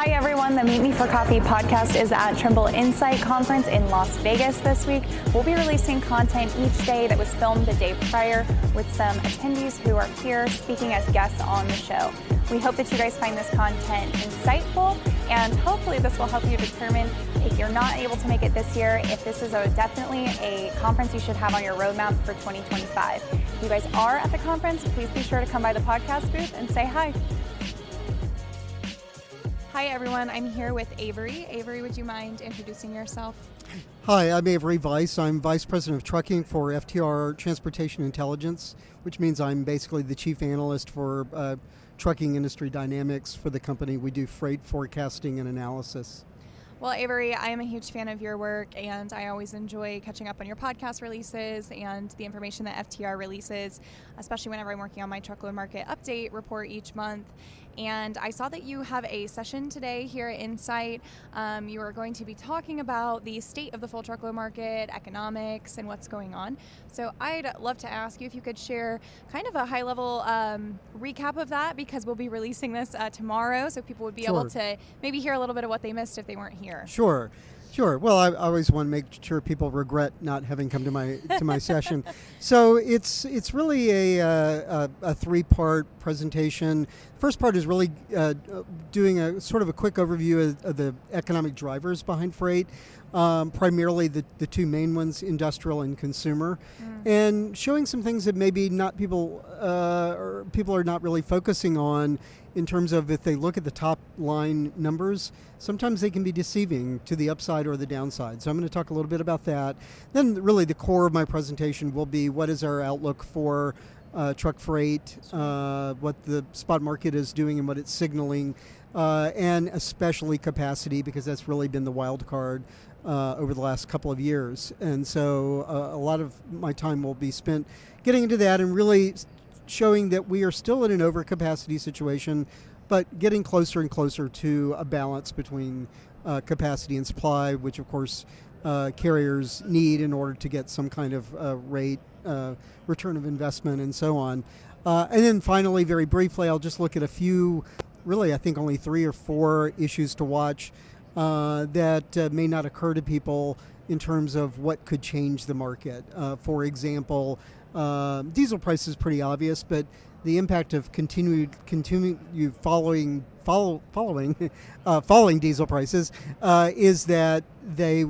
Hi everyone, the Meet Me for Coffee podcast is at Trimble Insight Conference in Las Vegas this week. We'll be releasing content each day that was filmed the day prior with some attendees who are here speaking as guests on the show. We hope that you guys find this content insightful, and hopefully this will help you determine if you're not able to make it this year, if this is definitely a conference you should have on your roadmap for 2025. If you guys are at the conference, please be sure to come by the podcast booth and say hi. Hi everyone, I'm here with Avery. Avery, would you mind introducing yourself? Hi, I'm Avery Vise. I'm Vice President of Trucking for FTR Transportation Intelligence, which means I'm basically the Chief Analyst for trucking industry dynamics for the company. We do freight forecasting and analysis. Well, Avery, I am a huge fan of your work, and I always enjoy catching up on your podcast releases and the information that FTR releases, especially whenever I'm working on my truckload market update report each month. And I saw that you have a session today here at Insight. You are going to be talking about the state of the full truckload market, economics, and what's going on. So I'd love to ask you if you could share kind of a high-level recap of that, because we'll be releasing this tomorrow, so people would be able to maybe hear a little bit of what they missed if they weren't here. Sure. Well, I always want to make sure people regret not having come to my session. So it's really a three-part presentation. First part is really doing a sort of a quick overview of the economic drivers behind freight, primarily the two main ones, industrial and consumer, and showing some things that maybe not people are not really focusing on. In terms of if they look at the top line numbers, sometimes they can be deceiving to the upside or the downside. So I'm going to talk a little bit about that. Then really the core of my presentation will be what is our outlook for truck freight, what the spot market is doing and what it's signaling, and especially capacity, because that's really been the wild card over the last couple of years. And so a lot of my time will be spent getting into that and really showing that we are still in an overcapacity situation, but getting closer and closer to a balance between capacity and supply, which of course carriers need in order to get some kind of rate, return of investment, and so on. And then finally, very briefly, I'll just look at a few, really I think only 3 or 4 issues to watch that may not occur to people in terms of what could change the market. For example, diesel price is pretty obvious, but the impact of falling diesel prices is that they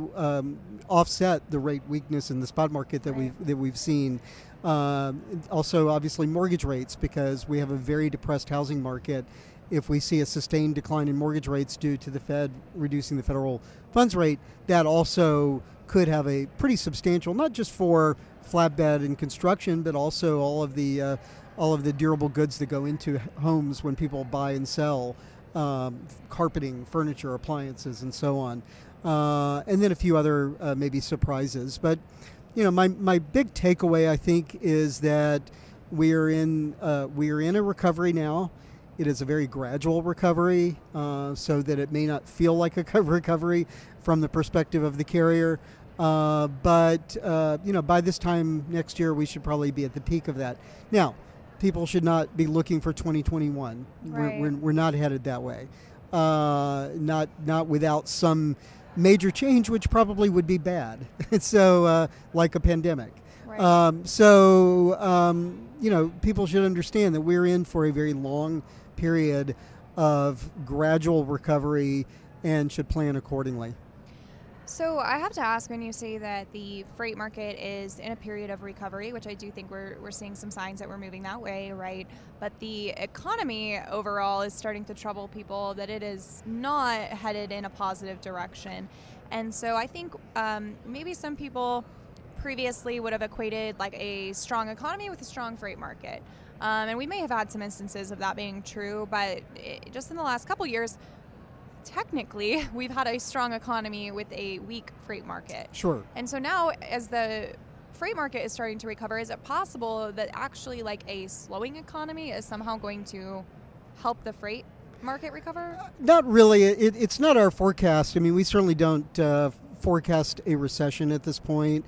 offset the rate weakness in the spot market that we've seen. Also, obviously, mortgage rates, because we have a very depressed housing market. If we see a sustained decline in mortgage rates due to the Fed reducing the federal funds rate, that also could have a pretty substantial, not just for flatbed and construction, but also all of the durable goods that go into homes when people buy and sell, carpeting, furniture, appliances, and so on, and then a few other maybe surprises. But my big takeaway, I think, is that we are in a recovery now. It is a very gradual recovery, so that it may not feel like a recovery from the perspective of the carrier. But by this time next year, we should probably be at the peak of that. Now, people should not be looking for 2021. Right. We're not headed that way. Not without some major change, which probably would be bad. So, like a pandemic. Right. People should understand that we're in for a very long period of gradual recovery and should plan accordingly. So I have to ask, when you say that the freight market is in a period of recovery, which I do think we're seeing some signs that we're moving that way, right? But the economy overall is starting to trouble people, that it is not headed in a positive direction. And so I think maybe some people previously would have equated like a strong economy with a strong freight market. And we may have had some instances of that being true, but just in the last couple years, technically, we've had a strong economy with a weak freight market. Sure. And so now, as the freight market is starting to recover, is it possible that actually like a slowing economy is somehow going to help the freight market recover? Not really. It's not our forecast. I mean, we certainly don't forecast a recession at this point.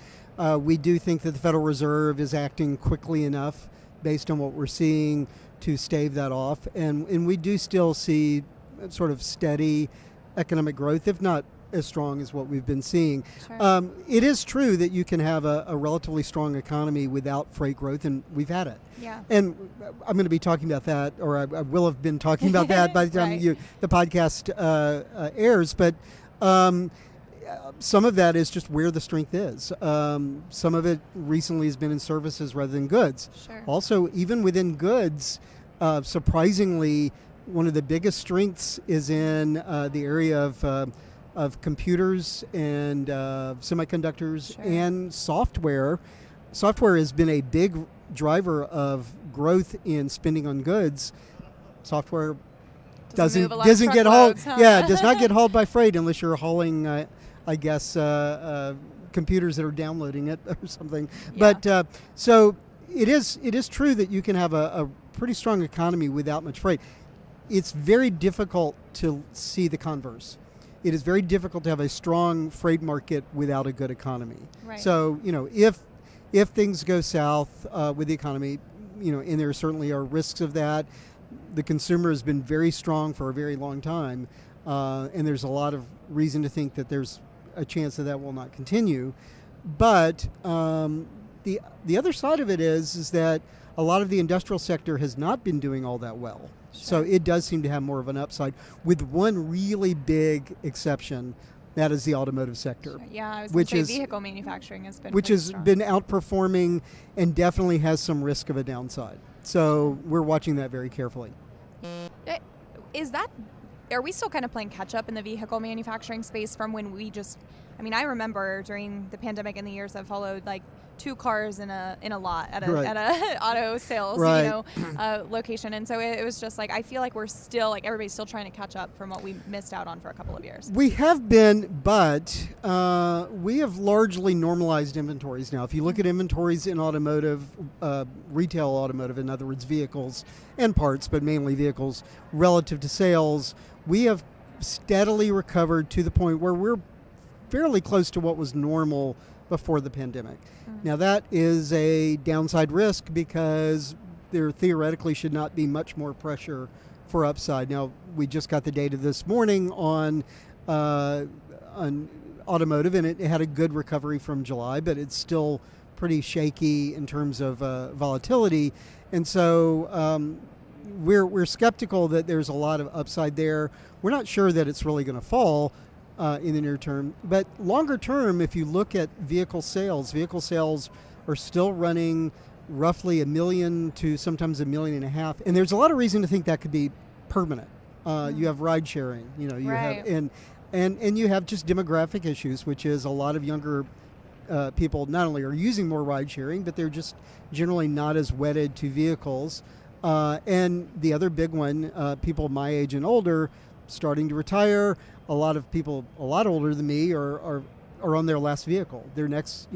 We do think that the Federal Reserve is acting quickly enough based on what we're seeing to stave that off. And we do still see sort of steady economic growth, if not as strong as what we've been seeing. Sure. It is true that you can have a relatively strong economy without freight growth, and we've had it. Yeah. And I'm going to be talking about that, or I will have been talking about that by the time Right. the podcast airs. But some of that is just where the strength is. Some of it recently has been in services rather than goods. Sure. Also, even within goods, surprisingly, one of the biggest strengths is in the area of computers and semiconductors Sure. and software. Software has been a big driver of growth in spending on goods. Software Move a lot of doesn't get hauled. truckloads, huh? Yeah, does not get hauled by freight unless you're hauling, I guess, computers that are downloading it or something. Yeah. But so it is true that you can have a pretty strong economy without much freight. It's very difficult to see the converse. It is very difficult to have a strong freight market without a good economy. Right. So, if things go south with the economy, and there certainly are risks of that, the consumer has been very strong for a very long time, and there's a lot of reason to think that there's a chance that will not continue. But the other side of it is that a lot of the industrial sector has not been doing all that well. So Sure. it does seem to have more of an upside, with one really big exception, that is the automotive sector. Sure. Yeah, I was going which to say is- vehicle manufacturing has been which pretty has strong. been outperforming and definitely has some risk of a downside. So we're watching that very carefully. Are we still kind of playing catch up in the vehicle manufacturing space from when I remember during the pandemic and the years that followed, like 2 cars in a lot at a Right. at a auto sales Right. location, and so it was just like I feel like we're still everybody's still trying to catch up from what we missed out on for a couple of years. We have been, but we have largely normalized inventories now. If you look at inventories in automotive, retail automotive, in other words, vehicles and parts, but mainly vehicles, relative to sales, we have steadily recovered to the point where we're fairly close to what was normal before the pandemic. Now, that is a downside risk because there theoretically should not be much more pressure for upside. Now, we just got the data this morning on automotive, and it had a good recovery from July, but it's still pretty shaky in terms of volatility. And so we're skeptical that there's a lot of upside there. We're not sure that it's really going to fall in the near term. But longer term, if you look at vehicle sales are still running roughly 1 million to sometimes 1.5 million. And there's a lot of reason to think that could be permanent. You have ride sharing, you Right. have, and you have just demographic issues, which is a lot of younger people not only are using more ride sharing, but they're just generally not as wedded to vehicles. And the other big one, people my age and older starting to retire. A lot of people a lot older than me are on their last vehicle. Their next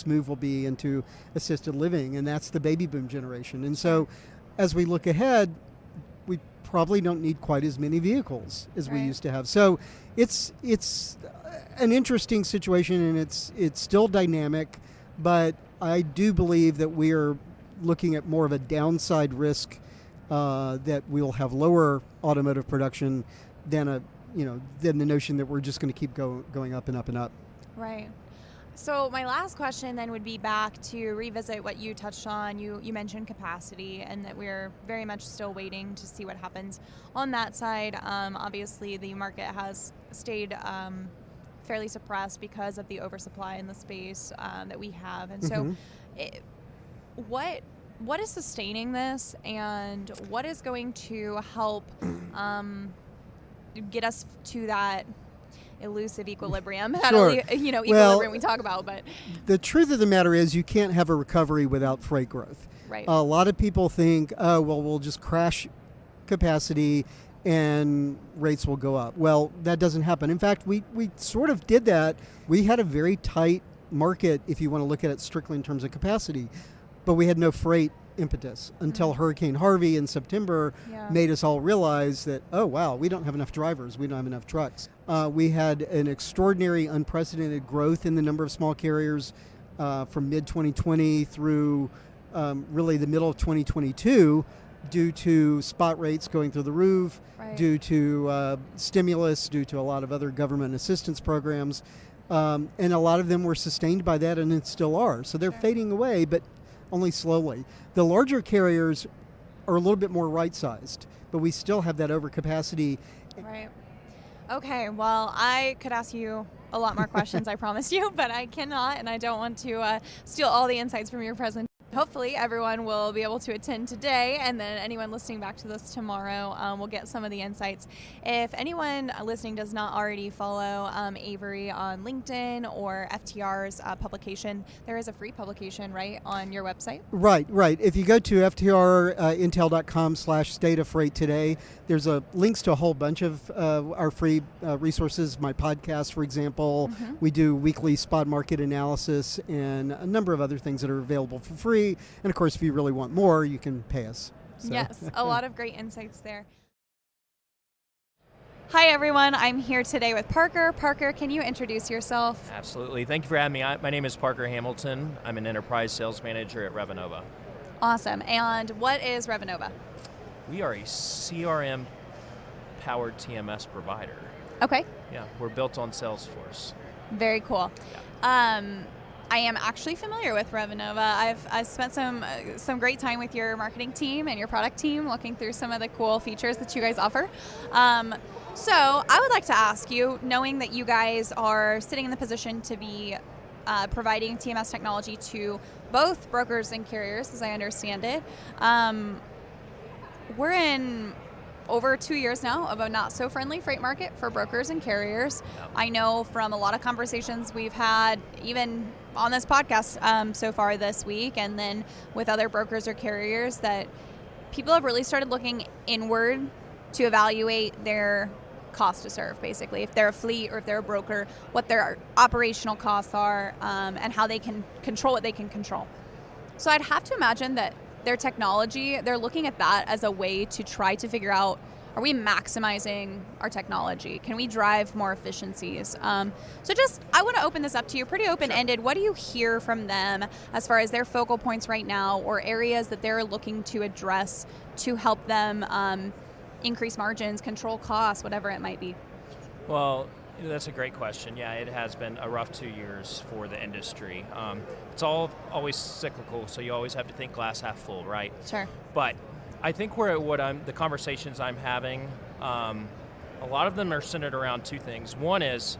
move will be into assisted living, and that's the baby boom generation. And so as we look ahead, we probably don't need quite as many vehicles as we Right. used to have. So it's an interesting situation, and it's still dynamic, but I do believe that we are looking at more of a downside risk, that we'll have lower automotive production than the notion that we're just going to keep going up and up and up. Right. So my last question then would be back to revisit what you touched on. You mentioned capacity, and that we're very much still waiting to see what happens on that side. Obviously, the market has stayed fairly suppressed because of the oversupply in the space that we have. And so what is sustaining this, and what is going to help get us to that elusive equilibrium, Sure. equilibrium we talk about, but The truth of the matter is you can't have a recovery without freight growth. right. A lot of people think, oh, well, we'll just crash capacity and rates will go up. Well, that doesn't happen. In fact, we sort of did that. We had a very tight market, if you want to look at it strictly in terms of capacity, but we had no freight impetus until Hurricane Harvey in September Yeah. made us all realize that, oh, wow, we don't have enough drivers. We don't have enough trucks. We had an extraordinary, unprecedented growth in the number of small carriers from mid-2020 through really the middle of 2022. due to spot rates going through the roof, Right. due to stimulus, due to a lot of other government assistance programs. And a lot of them were sustained by that, and it still are. So they're Sure. fading away, but only slowly. The larger carriers are a little bit more right-sized, but we still have that overcapacity. Right. Okay, well, I could ask you a lot more questions, I promise you, but I cannot, and I don't want to steal all the insights from your presentation. Hopefully everyone will be able to attend today, and then anyone listening back to this tomorrow will get some of the insights. If anyone listening does not already follow Avery on LinkedIn or FTR's publication, there is a free publication, right, on your website? Right. If you go to ftrintel.com/state of freight today, there's links to a whole bunch of our free resources. My podcast, for example, we do weekly spot market analysis and a number of other things that are available for free. And of course, if you really want more, you can pay us. So. Yes, a lot of great insights there. Hi, everyone. I'm here today with Parker. Parker, can you introduce yourself? Absolutely. Thank you for having me. My name is Parker Hamilton. I'm an enterprise sales manager at Revenova. Awesome. And what is Revenova? We are a CRM-powered TMS provider. Okay. Yeah, we're built on Salesforce. Very cool. Yeah. I am actually familiar with Revenova. I've spent some great time with your marketing team and your product team looking through some of the cool features that you guys offer. So I would like to ask you, knowing that you guys are sitting in the position to be providing TMS technology to both brokers and carriers, as I understand it, we're in over 2 years now of a not so friendly freight market for brokers and carriers. Yep. I know from a lot of conversations we've had, even on this podcast so far this week, and then with other brokers or carriers, that people have really started looking inward to evaluate their cost to serve, basically. If they're a fleet or if they're a broker, what their operational costs are, and how they can control what they can control. So I'd have to imagine that their technology, they're looking at that as a way to try to figure out, are we maximizing our technology? Can we drive more efficiencies? So I want to open this up to you, pretty open-ended. Sure. What do you hear from them as far as their focal points right now, or areas that they're looking to address to help them increase margins, control costs, whatever it might be? Well, that's a great question. Yeah, it has been a rough 2 years for the industry. It's always cyclical, so you always have to think glass half full, right? Sure. But I think the conversations I'm having, a lot of them are centered around two things. One is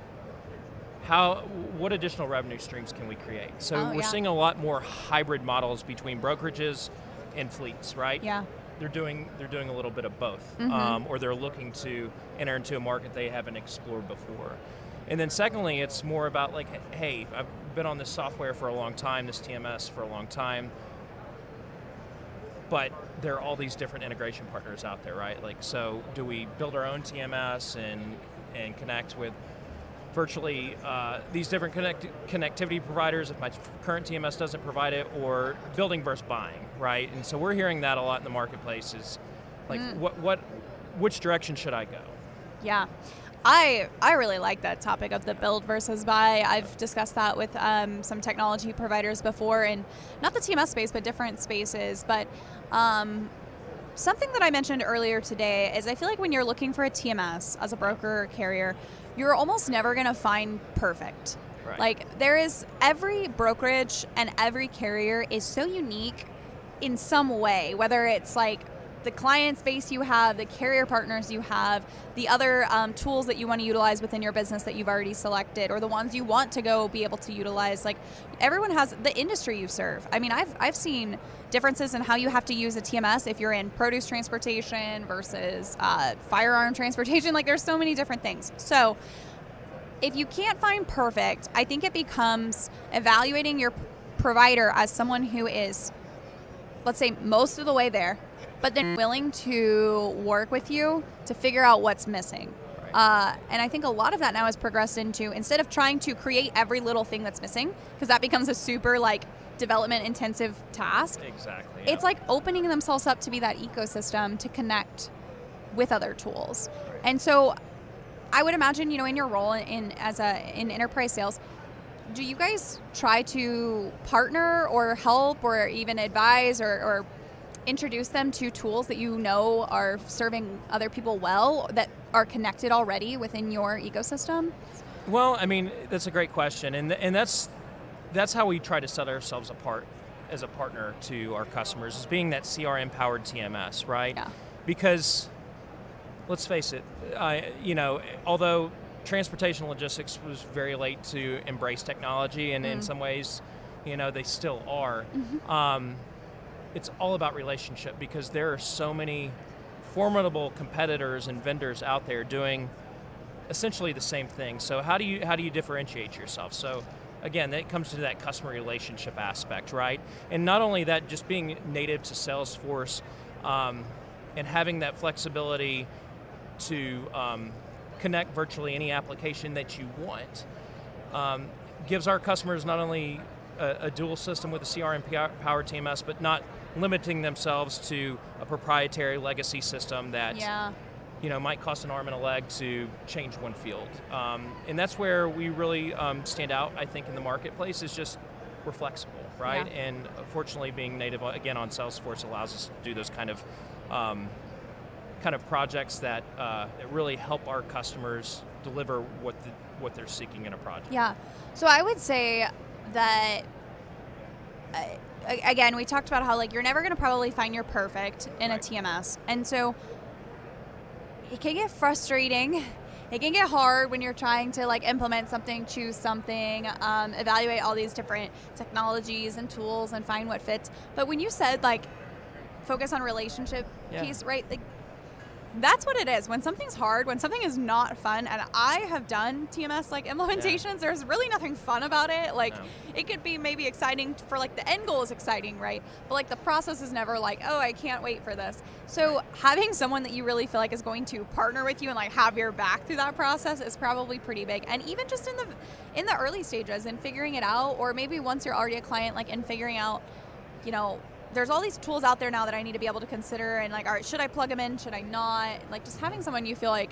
what additional revenue streams can we create? So we're seeing a lot more hybrid models between brokerages and fleets, right? Yeah. They're doing a little bit of both, or they're looking to enter into a market they haven't explored before. And then secondly, it's more about like, hey, I've been on this software for a long time, this TMS for a long time, but there are all these different integration partners out there, right? Like, so do we build our own TMS and connect with virtually these different connectivity providers if my current TMS doesn't provide it, or building versus buying, right? And so we're hearing that a lot in the marketplace is like, which direction should I go? Yeah. I really like that topic of the build versus buy. I've discussed that with some technology providers before, and not the TMS space, but different spaces. But something that I mentioned earlier today is I feel like when you're looking for a TMS as a broker or carrier, you're almost never going to find perfect. Right. Like, every brokerage and every carrier is so unique in some way, whether it's like the client base you have, the carrier partners you have, the other tools that you want to utilize within your business that you've already selected, or the ones you want to go be able to utilize. Like, everyone has the industry you serve. I mean, I've seen differences in how you have to use a TMS if you're in produce transportation versus firearm transportation. Like, there's so many different things. So if you can't find perfect, I think it becomes evaluating your provider as someone who is, let's say, most of the way there, but then willing to work with you to figure out what's missing. Right. And I think a lot of that now has progressed into, instead of trying to create every little thing that's missing, because that becomes a super development intensive task. Exactly. It's like opening themselves up to be that ecosystem to connect with other tools. Right. And so I would imagine, in your role in enterprise sales, do you guys try to partner or help or even advise or introduce them to tools that you know are serving other people well, that are connected already within your ecosystem? Well, I mean, that's a great question, and that's how we try to set ourselves apart as a partner to our customers, is being that CRM-powered TMS, right? Yeah. Because let's face it, although transportation logistics was very late to embrace technology, and in some ways, they still are. It's all about relationship, because there are so many formidable competitors and vendors out there doing essentially the same thing. So how do you differentiate yourself? So again, that comes to that customer relationship aspect, right? And not only that, just being native to Salesforce and having that flexibility to connect virtually any application that you want gives our customers not only a dual system with a CRM-powered TMS, but not limiting themselves to a proprietary legacy system that might cost an arm and a leg to change one field. And that's where we really stand out, I think, in the marketplace, is just we're flexible, right? Yeah. And fortunately, being native, again, on Salesforce allows us to do those kind of projects that really help our customers deliver what they're seeking in a project. Yeah. So I would say that, again, we talked about how you're never going to probably find your perfect in a TMS. And so it can get frustrating. It can get hard when you're trying to implement something, choose something, evaluate all these different technologies and tools and find what fits. But when you said focus on relationship piece, right? That's what it is. When something's hard, when something is not fun, and I have done TMS implementations, there's really nothing fun about it. It could be maybe exciting for the end goal is exciting, right? But the process is never oh, I can't wait for this. So having someone that you really feel is going to partner with you and have your back through that process is probably pretty big. And even just in the early stages and figuring it out, or maybe once you're already a client, and figuring out, there's all these tools out there now that I need to be able to consider, and all right, should I plug them in? Should I not? Just having someone you feel I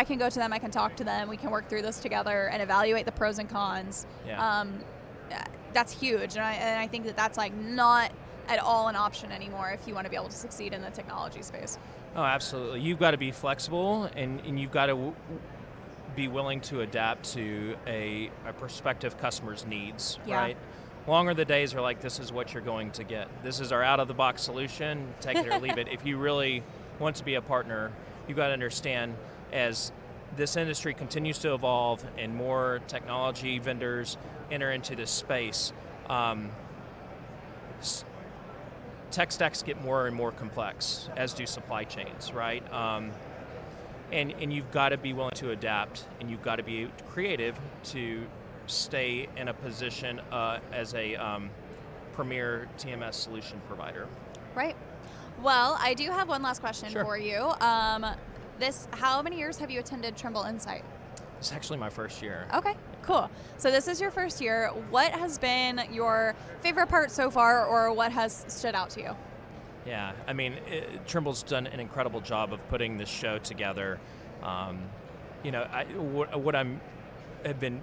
can go to them, I can talk to them, we can work through this together and evaluate the pros and cons. Yeah. That's huge, and I think that's not at all an option anymore if you want to be able to succeed in the technology space. Oh, absolutely. You've got to be flexible, and you've got to be willing to adapt to a prospective customer's needs, right? Longer the days are this is what you're going to get. This is our out-of-the-box solution, take it or leave it. If you really want to be a partner, you've got to understand, as this industry continues to evolve and more technology vendors enter into this space, tech stacks get more and more complex, as do supply chains, right? And you've got to be willing to adapt, and you've got to be creative to stay in a position as a premier TMS solution provider. Right. Well, I do have one last question for you. How many years have you attended Trimble Insight? It's actually my first year. Okay, cool. So this is your first year. What has been your favorite part so far, or what has stood out to you? Yeah, I mean, Trimble's done an incredible job of putting this show together. What have been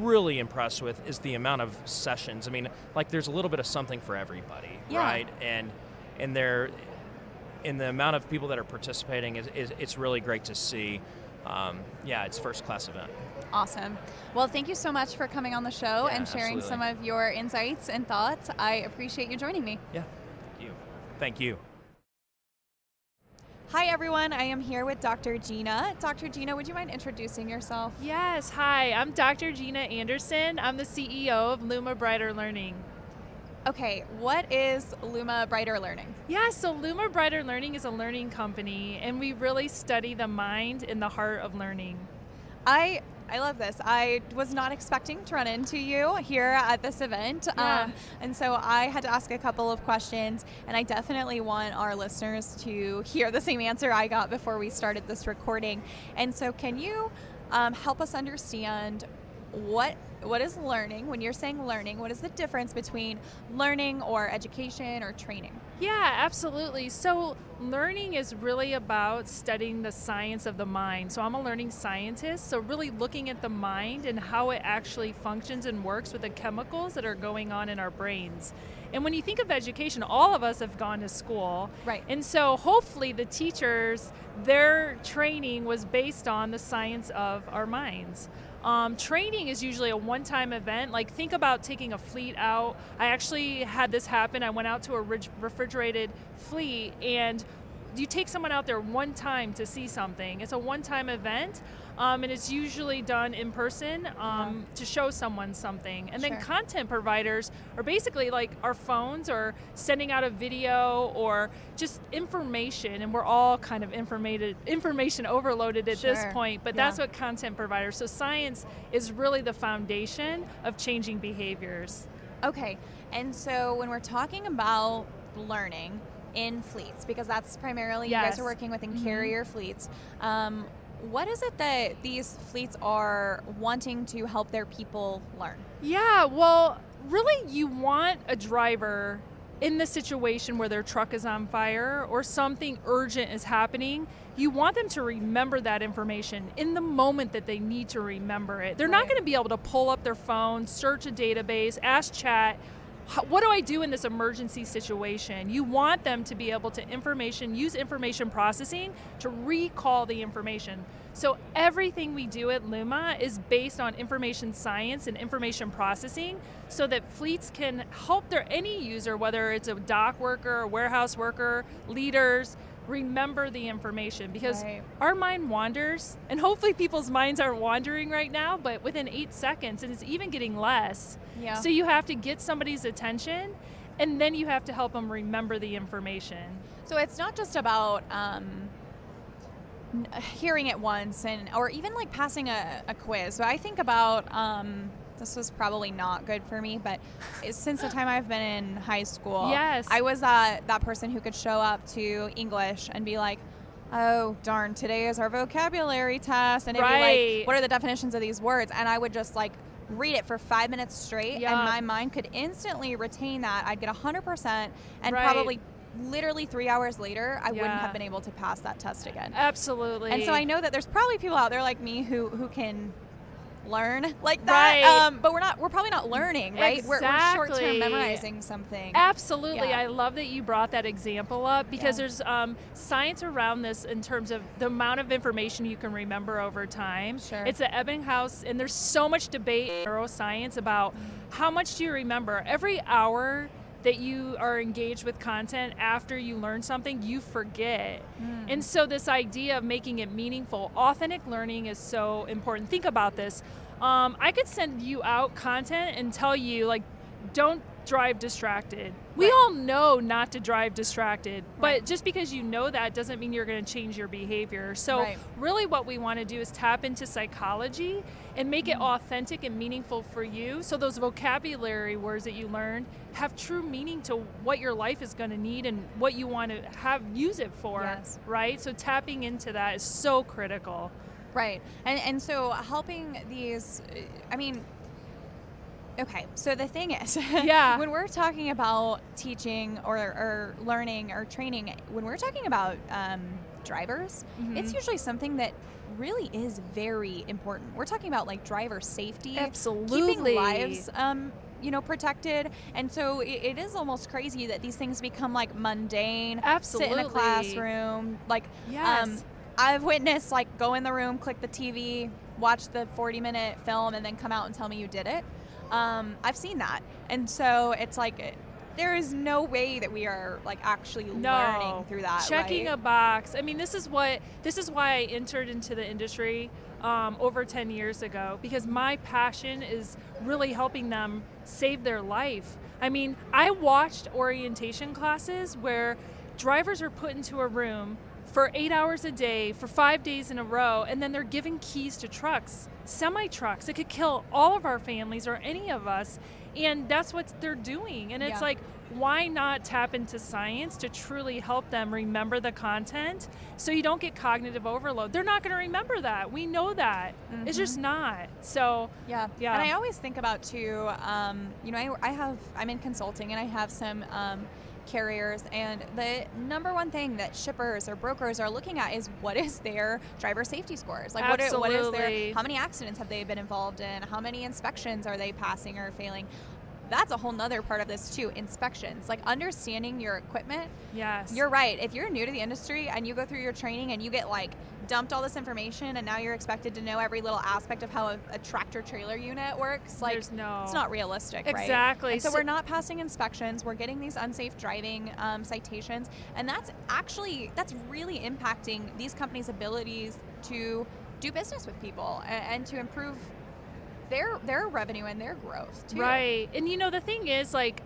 really impressed with is the amount of sessions. I mean, there's a little bit of something for everybody, right? And the amount of people that are participating it's really great to see. It's a first-class event. Awesome. Well, thank you so much for coming on the show and sharing absolutely. some of your insights and thoughts. I appreciate you joining me. Yeah, thank you. Hi, everyone. I am here with Dr. Gina. Dr. Gina, would you mind introducing yourself? Yes. Hi, I'm Dr. Gina Anderson. I'm the CEO of Luma Brighter Learning. Okay, what is Luma Brighter Learning? Yeah, so Luma Brighter Learning is a learning company, and we really study the mind and the heart of learning. I love this. I was not expecting to run into you here at this event. Yeah. And so I had to ask a couple of questions, and I definitely want our listeners to hear the same answer I got before we started this recording. And so can you help us understand what is learning? When you're saying learning, what is the difference between learning or education or training? Yeah, absolutely. So learning is really about studying the science of the mind. So I'm a learning scientist, so really looking at the mind and how it actually functions and works with the chemicals that are going on in our brains. And when you think of education, all of us have gone to school. Right. And so hopefully the teachers, their training was based on the science of our minds. Training is usually a one-time event. Like, think about taking a fleet out. I actually had this happen. I went out to a refrigerated fleet, and you take someone out there one time to see something. It's a one-time event, and it's usually done in person to show someone something. And then content providers are basically like our phones, or sending out a video or just information, and we're all kind of information overloaded at this point, but that's what content providers. So science is really the foundation of changing behaviors. Okay, and so when we're talking about learning in fleets, because that's primarily you guys are working with in carrier fleets, what is it that these fleets are wanting to help their people learn? Yeah, well, really you want a driver in the situation where their truck is on fire or something urgent is happening. You want them to remember that information in the moment that they need to remember it. They're not going to be able to pull up their phone, search a database, ask chat, what do I do in this emergency situation? You want them to be able to use information processing to recall the information. So everything we do at Luma is based on information science and information processing, so that fleets can help any user, whether it's a dock worker, a warehouse worker, leaders, remember the information, because our mind wanders, and hopefully people's minds aren't wandering right now, but within 8 seconds, and it's even getting less. So you have to get somebody's attention, and then you have to help them remember the information. So it's not just about hearing it once, or even like passing a quiz. So I think about this was probably not good for me, but since the time I've been in high school, I was that person who could show up to English and be like, oh, darn, today is our vocabulary test. And it'd be like, what are the definitions of these words? And I would just like read it for 5 minutes straight, and my mind could instantly retain that. I'd get 100%, and probably literally 3 hours later, I wouldn't have been able to pass that test again. Absolutely. And so I know that there's probably people out there like me who can learn like that, but we're probably not learning, right? We're short-term memorizing something. Absolutely. I love that you brought that example up, because there's science around this in terms of the amount of information you can remember over time. It's an Ebbinghaus, and there's so much debate in neuroscience about how much do you remember. Every hour that you are engaged with content after you learn something, you forget. And so this idea of making it meaningful, authentic learning is so important. Think about this. I could send you out content and tell you, like, don't drive distracted. We all know not to drive distracted, but just because you know that doesn't mean you're going to change your behavior. So really what we want to do is tap into psychology and make it authentic and meaningful for you, so those vocabulary words that you learned have true meaning to what your life is going to need and what you want to use it for, right? So tapping into that is so critical. Right. And so helping these, I mean, okay, so the thing is, when we're talking about teaching or learning or training, when we're talking about drivers, it's usually something that really is very important. We're talking about like driver safety, keeping lives protected. And so it is almost crazy that these things become like mundane. Sit in a classroom, like I've witnessed like go in the room, click the TV, watch the 40-minute film, and then come out and tell me you did it. I've seen that. And so it's like there is no way that we are like actually learning through that. Checking a box. I mean, this is why I entered into the industry over 10 years ago, because my passion is really helping them save their life. I mean, I watched orientation classes where drivers are put into a room for 8 hours a day, for 5 days in a row, and then they're given keys to trucks, semi-trucks. It could kill all of our families or any of us, and that's what they're doing. And it's like, why not tap into science to truly help them remember the content so you don't get cognitive overload? They're not going to remember that. We know that. It's just not. So, And I always think about, too, I'm in consulting, and I have some carriers, and the number one thing that shippers or brokers are looking at is what is their driver safety scores? Like what is their, how many accidents have they been involved in? How many inspections are they passing or failing? That's a whole nother part of this too, inspections. Like understanding your equipment. Yes. You're right. If you're new to the industry and you go through your training and you get like dumped all this information and now you're expected to know every little aspect of how a tractor trailer unit works, like it's not realistic, right? Exactly. And so we're not passing inspections, we're getting these unsafe driving citations, and that's really impacting these companies' abilities to do business with people and to improve their revenue and their growth too. Right. And the thing is, like,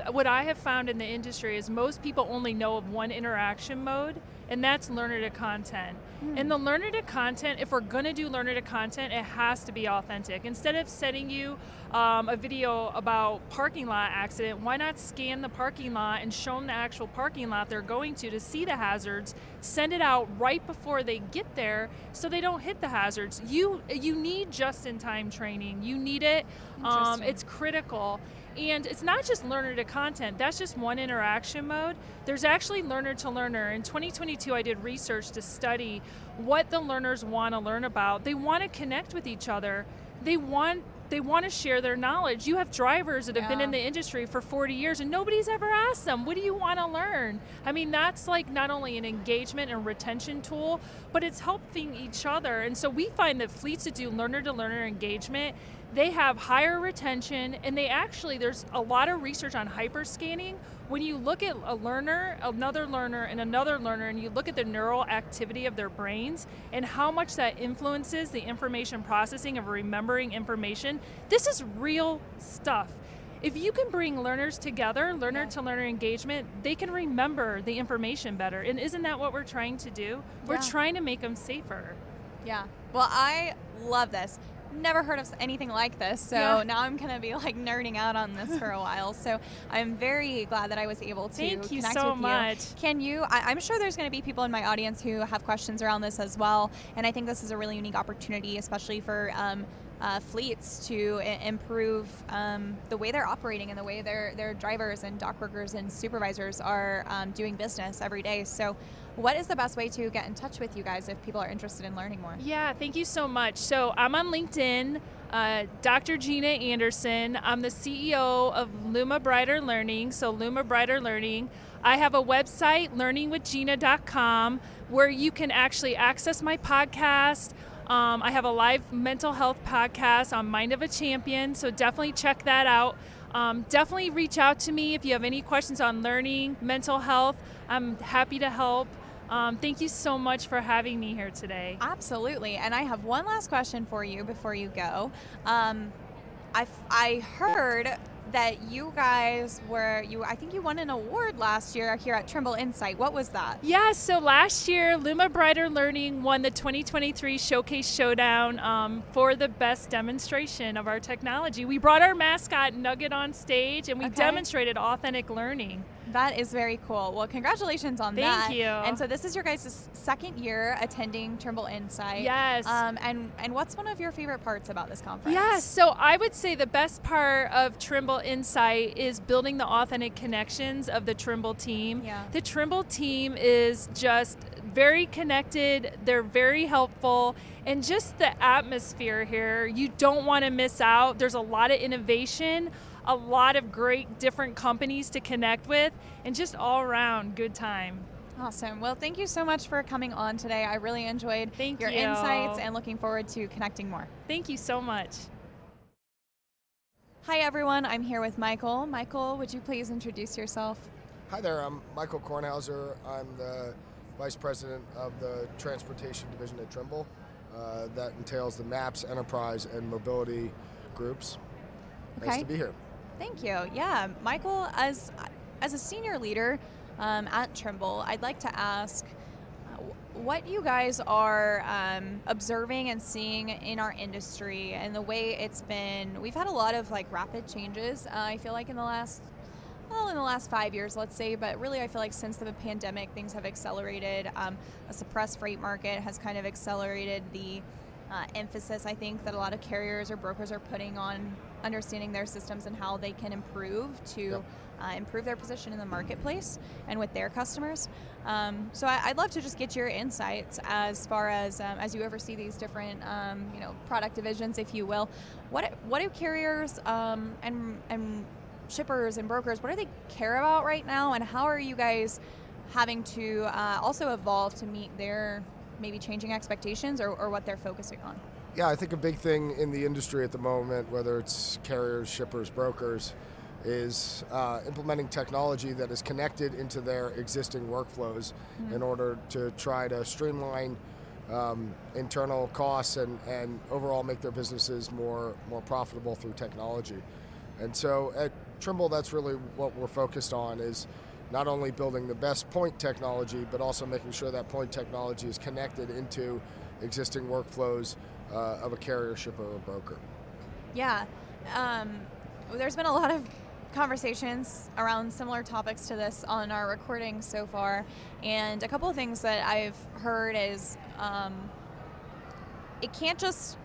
what I have found in the industry is most people only know of one interaction mode, and that's learner to content. And the learner to content, if we're going to do learner to content, it has to be authentic. Instead of sending you a video about parking lot accident, why not scan the parking lot and show them the actual parking lot they're going to see the hazards, send it out right before they get there so they don't hit the hazards. You need just-in-time training. You need it. It's critical. And it's not just learner to content, that's just one interaction mode. There's actually learner to learner. In 2022, I did research to study what the learners want to learn about. They want to connect with each other. They want to share their knowledge. You have drivers that have been in the industry for 40 years and nobody's ever asked them, what do you want to learn? I mean, that's like not only an engagement and retention tool, but it's helping each other. And so we find that fleets that do learner to learner engagement, they have higher retention, and there's a lot of research on hyperscanning. When you look at a learner, another learner, and another learner, and you look at the neural activity of their brains and how much that influences the information processing of remembering information, this is real stuff. If you can bring learners together, learner to learner engagement, they can remember the information better. And isn't that what we're trying to do? We're trying to make them safer. Yeah. Well, I love this. Never heard of anything like this, so now I'm going to be like nerding out on this for a while. So I'm very glad that I was able to connect with you. Thank you so much. Can you, I'm sure there's going to be people in my audience who have questions around this as well, and I think this is a really unique opportunity, especially for fleets to improve the way they're operating and the way their drivers and dock workers and supervisors are doing business every day. So what is the best way to get in touch with you guys if people are interested in learning more? Yeah, thank you so much. So I'm on LinkedIn, Dr. Gina Anderson. I'm the CEO of Luma Brighter Learning, so Luma Brighter Learning. I have a website, learningwithgina.com, where you can actually access my podcast. I have a live mental health podcast on Mind of a Champion, so definitely check that out. Definitely reach out to me if you have any questions on learning, mental health. I'm happy to help. Thank you so much for having me here today. Absolutely. And I have one last question for you before you go. I heard that you guys I think you won an award last year here at Trimble Insight. What was that? Yeah, so last year, Luma Brighter Learning won the 2023 Showcase Showdown for the best demonstration of our technology. We brought our mascot Nugget on stage and we demonstrated authentic learning. That is very cool. Well, congratulations on that. Thank you. And so this is your guys' second year attending Trimble Insight. Yes. And what's one of your favorite parts about this conference? Yes, so I would say the best part of Trimble Insight is building the authentic connections of the Trimble team. Yeah. The Trimble team is just very connected, they're very helpful, and just the atmosphere here, you don't want to miss out. There's a lot of innovation, a lot of great different companies to connect with, and just all around good time. Awesome. Well, thank you so much for coming on today. I really enjoyed your insights and looking forward to connecting more. Thank you so much. Hi everyone, I'm here with Michael. Michael, would you please introduce yourself? Hi there, I'm Michael Kornhauser. I'm the Vice President of the Transportation Division at Trimble. That entails the MAPS, Enterprise, and Mobility groups. Nice to be here. Thank you. Yeah, Michael, as a senior leader at Trimble, I'd like to ask what you guys are observing and seeing in our industry and the way it's been. We've had a lot of like rapid changes, I feel like in the last 5 years, let's say, but really I feel like since the pandemic, things have accelerated. A suppressed freight market has kind of accelerated the emphasis, I think, that a lot of carriers or brokers are putting on understanding their systems and how they can improve to improve their position in the marketplace and with their customers. So I'd love to just get your insights as far as you oversee these different product divisions, if you will. What do carriers and shippers and brokers, what do they care about right now, and how are you guys having to also evolve to meet their maybe changing expectations or what they're focusing on? Yeah, I think a big thing in the industry at the moment, whether it's carriers, shippers, brokers, is implementing technology that is connected into their existing workflows in order to try to streamline internal costs and overall make their businesses more profitable through technology. And so at Trimble, that's really what we're focused on, is not only building the best point technology, but also making sure that point technology is connected into existing workflows of a carrier, shipper, or broker. Yeah. There's been a lot of conversations around similar topics to this on our recording so far, and a couple of things that I've heard is it can't just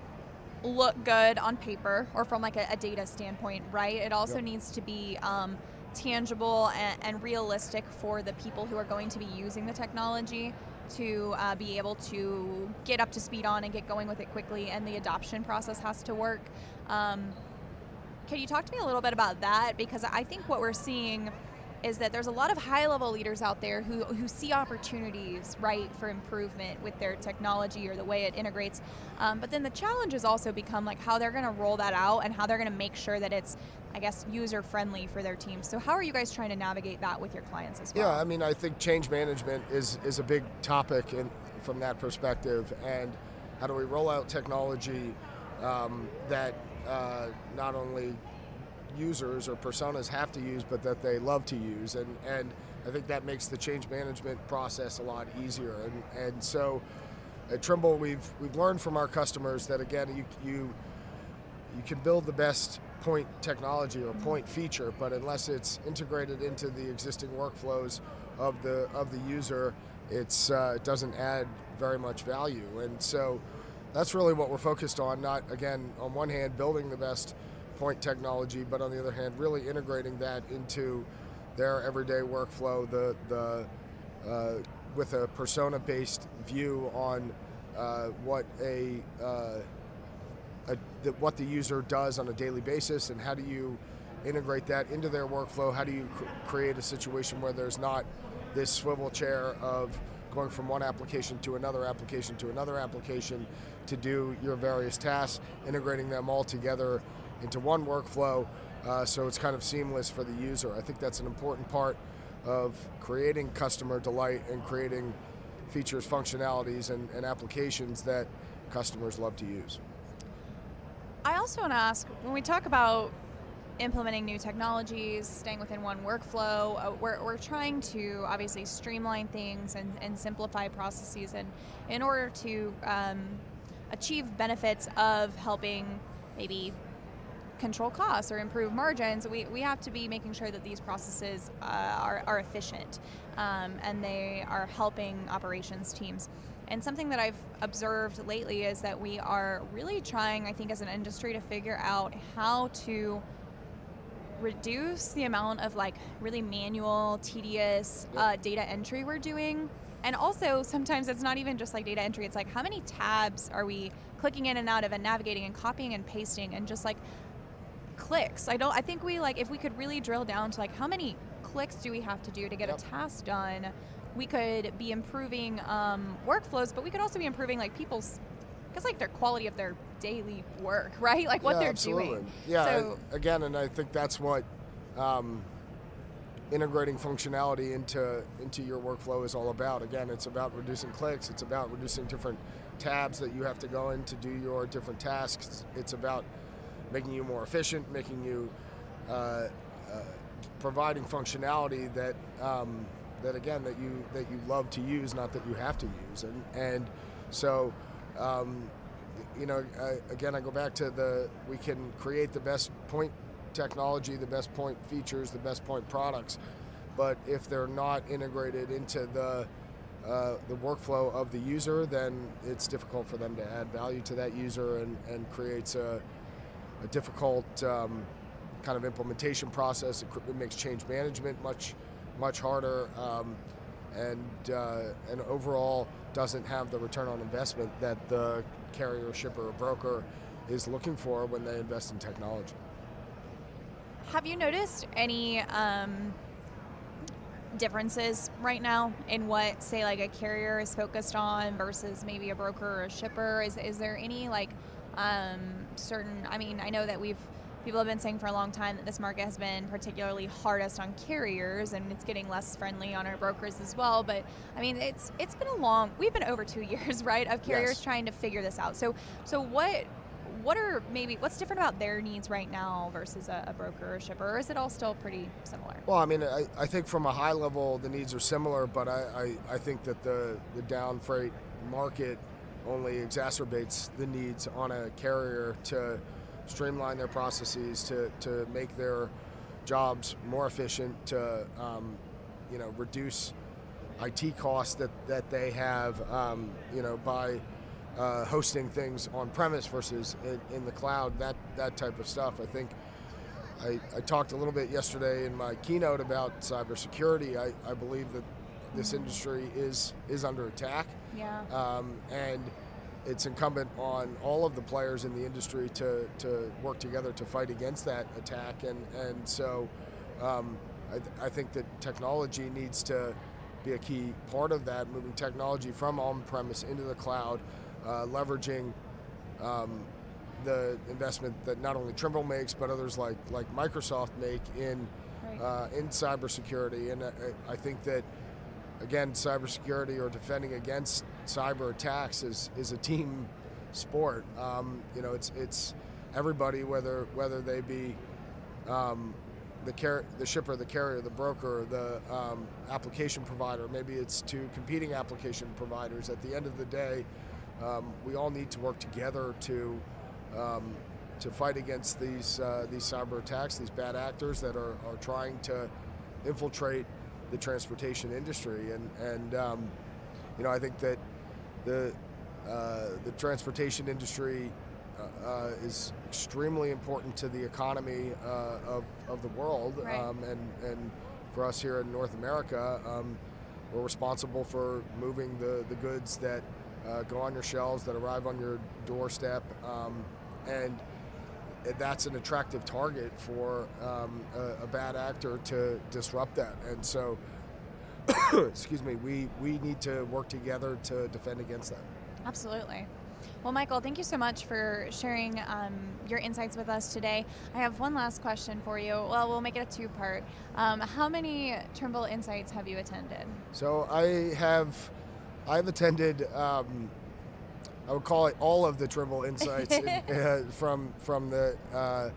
look good on paper or from like a data standpoint, right? It also needs to be tangible and realistic for the people who are going to be using the technology to be able to get up to speed on and get going with it quickly, and the adoption process has to work. Can you talk to me a little bit about that? Because I think what we're seeing is that there's a lot of high-level leaders out there who see opportunities, right, for improvement with their technology or the way it integrates. But then the challenge has also become like how they're going to roll that out and how they're going to make sure that it's, I guess, user-friendly for their team. So how are you guys trying to navigate that with your clients as well? Yeah, I mean, I think change management is a big topic from that perspective. And how do we roll out technology that not only users or personas have to use, but that they love to use, and I think that makes the change management process a lot easier. And so at Trimble, we've learned from our customers that, again, you can build the best point technology or point feature, but unless it's integrated into the existing workflows of the user, it doesn't add very much value. And so that's really what we're focused on, not, again, on one hand, building the best point technology, but on the other hand, really integrating that into their everyday workflow, with a persona-based view on what what the user does on a daily basis, and how do you integrate that into their workflow? How do you create a situation where there's not this swivel chair of going from one application to another application to another application to do your various tasks, integrating them all together into one workflow, so it's kind of seamless for the user. I think that's an important part of creating customer delight and creating features, functionalities, and applications that customers love to use. I also want to ask, when we talk about implementing new technologies, staying within one workflow, we're trying to obviously streamline things and simplify processes, and in order to achieve benefits of helping maybe control costs or improve margins, we have to be making sure that these processes are efficient and they are helping operations teams. And something that I've observed lately is that we are really trying, I think, as an industry, to figure out how to reduce the amount of like really manual, tedious data entry we're doing. And also sometimes it's not even just like data entry, it's like how many tabs are we clicking in and out of and navigating and copying and pasting and just like clicks. I think we if we could really drill down to like how many clicks do we have to do to get a task done, we could be improving workflows, but we could also be improving like people's, their quality of their daily work, right? Like what they're doing. Yeah, so, again, and I think that's what integrating functionality into your workflow is all about. Again, it's about reducing clicks. It's about reducing different tabs that you have to go in to do your different tasks. It's about making you more efficient, making you providing functionality that again that you love to use, not that you have to use. And so again, I go back to we can create the best point technology, the best point features, the best point products, but if they're not integrated into the the workflow of the user, then it's difficult for them to add value to that user, and creates a difficult kind of implementation process. It makes change management much harder, and overall doesn't have the return on investment that the carrier, shipper, or broker is looking for when they invest in technology. Have you noticed any differences right now in what, say, like a carrier is focused on versus maybe a broker or a shipper? Is there any like certain? I mean, I know that people have been saying for a long time that this market has been particularly hardest on carriers, and it's getting less friendly on our brokers as well. But I mean, it's been we've been over 2 years, right, of carriers trying to figure this out. So what's different about their needs right now versus a broker or shipper, or is it all still pretty similar? Well, I mean, I think from a high level the needs are similar, but I think that the down freight market only exacerbates the needs on a carrier to streamline their processes, to make their jobs more efficient, to reduce IT costs that they have by hosting things on premise versus in the cloud, that type of stuff. I think I talked a little bit yesterday in my keynote about cybersecurity. I believe that this industry is under attack. Yeah. And it's incumbent on all of the players in the industry to work together to fight against that attack. And so I think that technology needs to be a key part of that, moving technology from on-premise into the cloud, leveraging the investment that not only Trimble makes, but others like Microsoft make in cybersecurity. And I think that, again, cybersecurity or defending against cyber attacks is a team sport. It's everybody, whether they be the shipper, the carrier, the broker, the application provider. Maybe it's two competing application providers. At the end of the day, we all need to work together to fight against these cyber attacks, these bad actors that are trying to infiltrate the transportation industry. And I think that the transportation industry is extremely important to the economy of the world. Right. And for us here in North America, we're responsible for moving the goods that go on your shelves, that arrive on your doorstep, and that's an attractive target for a bad actor to disrupt that. And so, excuse me, we need to work together to defend against that. Absolutely. Well, Michael, thank you so much for sharing your insights with us today. I have one last question for you. Well, we'll make it a two-part. How many Trimble Insights have you attended? So I've attended, I would call it all of the Trimble Insights from the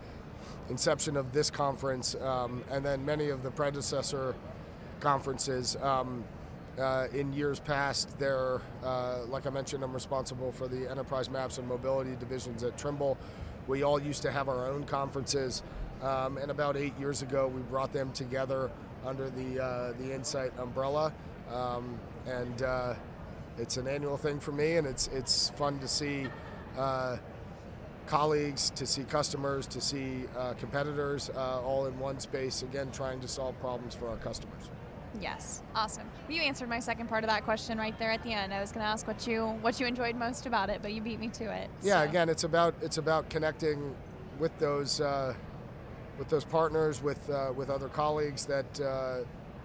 inception of this conference, and then many of the predecessor conferences. In years past, like I mentioned, I'm responsible for the enterprise maps and mobility divisions at Trimble. We all used to have our own conferences, and about 8 years ago, we brought them together under the Insight umbrella, and it's an annual thing for me, and it's fun to see colleagues, to see customers, to see competitors all in one space, again, trying to solve problems for our customers. Yes, awesome. Well, you answered my second part of that question right there at the end. I was going to ask what you enjoyed most about it, but you beat me to it. Yeah, so. Again, it's about connecting with those partners, with other colleagues that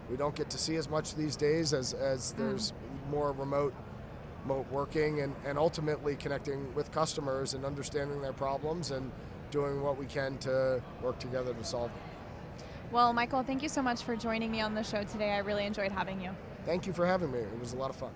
we don't get to see as much these days as there's more remote working, and ultimately connecting with customers and understanding their problems and doing what we can to work together to solve them. Well, Michael, thank you so much for joining me on the show today. I really enjoyed having you. Thank you for having me. It was a lot of fun.